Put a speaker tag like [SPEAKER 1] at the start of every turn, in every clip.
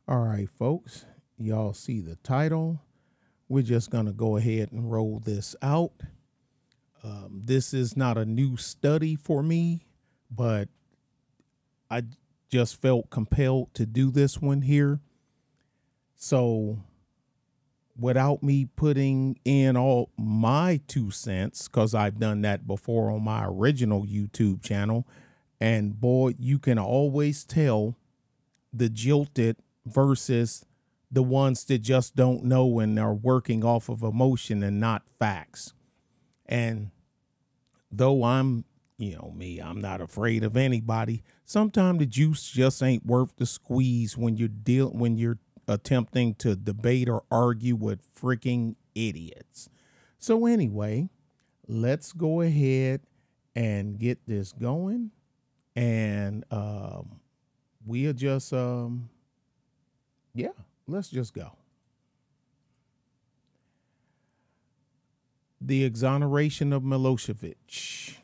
[SPEAKER 1] All right, folks, y'all see the title. We're just going to go ahead and roll this out. This is not a new study for me, but I just felt compelled to do this one here. So without me putting in all my 2 cents, because I've done that before on my original YouTube channel, and boy, you can always tell the jilted versus the ones that just don't know and are working off of emotion and not facts. And though I'm, I'm not afraid of anybody. Sometimes the juice just ain't worth the squeeze when you're attempting to debate or argue with freaking idiots. So anyway, let's go ahead and get this going, and we'll just let's just go. The exoneration of Milosevic.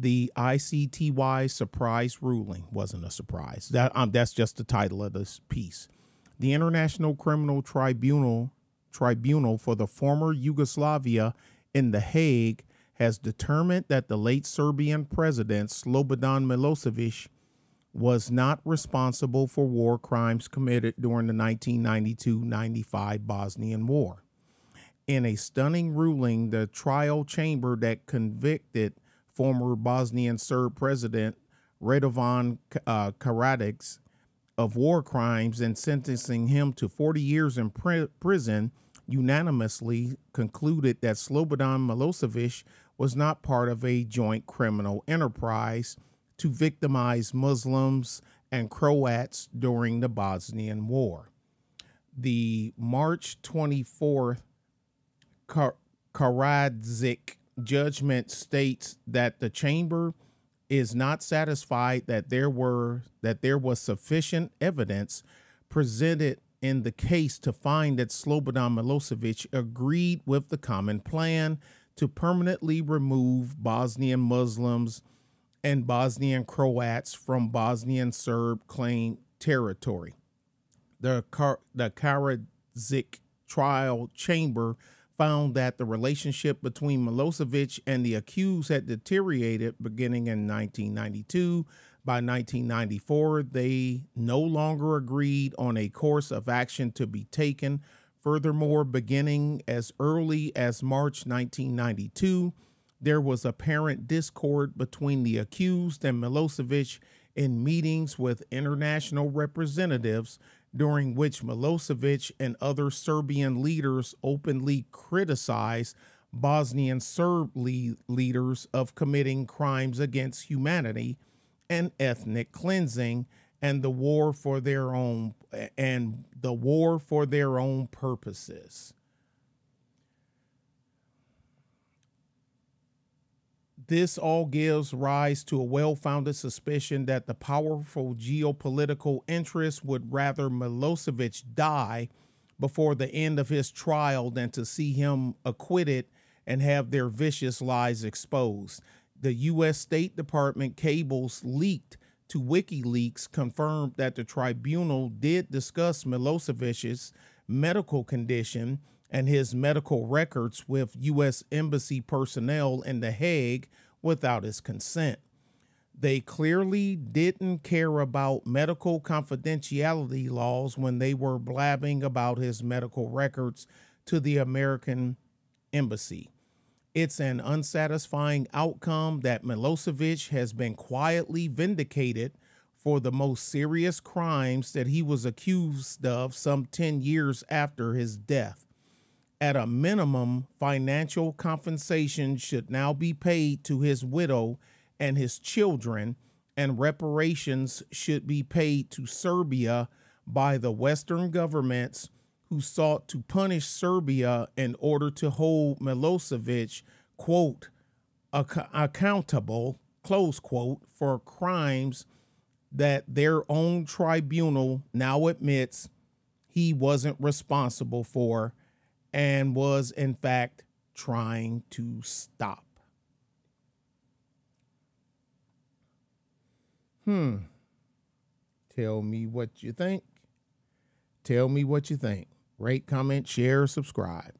[SPEAKER 1] The ICTY surprise ruling wasn't a surprise. That's just the title of this piece. The International Criminal Tribunal for the former Yugoslavia in The Hague has determined that the late Serbian president Slobodan Milosevic was not responsible for war crimes committed during the 1992-95 Bosnian War. In a stunning ruling, the trial chamber that convicted former Bosnian Serb President Radovan Karadzic of war crimes and sentencing him to 40 years in prison unanimously concluded that Slobodan Milosevic was not part of a joint criminal enterprise to victimize Muslims and Croats during the Bosnian War. The March 24th Karadzic judgment states that the chamber is not satisfied that there was sufficient evidence presented in the case to find that Slobodan Milosevic agreed with the common plan to permanently remove Bosnian Muslims and Bosnian Croats from Bosnian Serb claimed territory. The Karadzic trial chamber found that the relationship between Milosevic and the accused had deteriorated beginning in 1992. By 1994, they no longer agreed on a course of action to be taken. Furthermore, beginning as early as March 1992, there was apparent discord between the accused and Milosevic in meetings with international representatives, during which Milosevic and other Serbian leaders openly criticized Bosnian Serb leaders of committing crimes against humanity and ethnic cleansing and the war for their own purposes. This all gives rise to a well-founded suspicion that the powerful geopolitical interests would rather Milosevic die before the end of his trial than to see him acquitted and have their vicious lies exposed. The U.S. State Department cables leaked to WikiLeaks confirmed that the tribunal did discuss Milosevic's medical condition and his medical records with U.S. Embassy personnel in The Hague without his consent. They clearly didn't care about medical confidentiality laws when they were blabbing about his medical records to the American Embassy. It's an unsatisfying outcome that Milosevic has been quietly vindicated for the most serious crimes that he was accused of some 10 years after his death. At a minimum, financial compensation should now be paid to his widow and his children, and reparations should be paid to Serbia by the Western governments who sought to punish Serbia in order to hold Milosevic, quote, accountable, close quote, for crimes that their own tribunal now admits he wasn't responsible for and was, in fact, trying to stop. Tell me what you think. Tell me what you think. Rate, comment, share, subscribe.